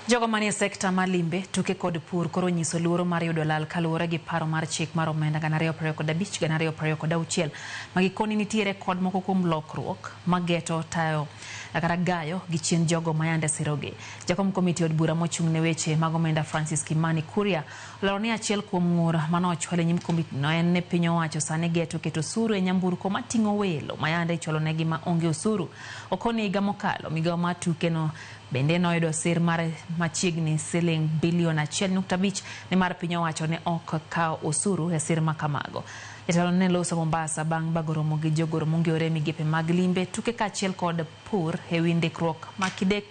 Jogo manie sekta mar limbe, tuke kod pur koro nyiso luoro mar yudo lal kaluwore gi paro mar chik mar omenda 2025 2026 magikoni nitiere kod moko kuom lokruok mageto tayo kata gayo gi chien jogo mayande sirogi. Jakom komiti od bura mochung' ne weche mag omenda Francis Kimani Kuria olero ni achiel kuom ng'ur manochwal e nyim komiti no en ne piny owacho sani geto keto osuru e nyamburko mating'o welo mayande ichwalo negi ma onge osuru. Okoni higa mokalo migawo mar tuke no bende noyudo sir mar machiegni siling bilion 1.5 ne mar piny owacho ne ok kawo osuru e sir makamago. Jatelo ne loso Mombasa bang' bagoro gi jogoro mongewore migepe mag limbe tuke kaachiel kod pur e wi ndikruok ma kidek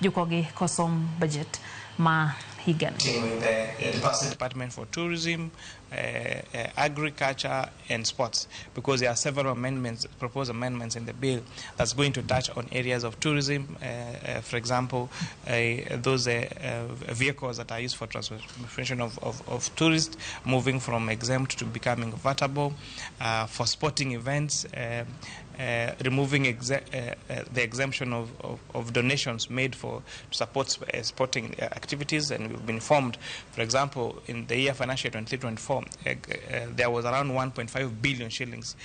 jukogi kosom budget ma higani. The Department for Tourism, Agriculture and Sports, because there are several amendments, proposed amendments in the bill that's going to touch on areas of tourism, for example, those vehicles that are used for transportation of tourists, moving from exempt to becoming vertable, for sporting events, removing the exemption of donations made to support sporting activities. And we've been informed, for example, in the year financial 23-24, there was around 1.5 billion shillings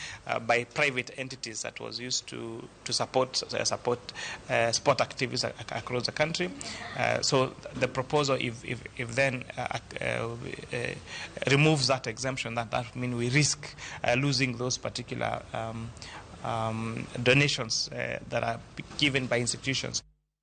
by private entities that was used to support sport activities across the country. So the proposal, if then removes that exemption, that means we risk losing those particular donations that are given by institutions.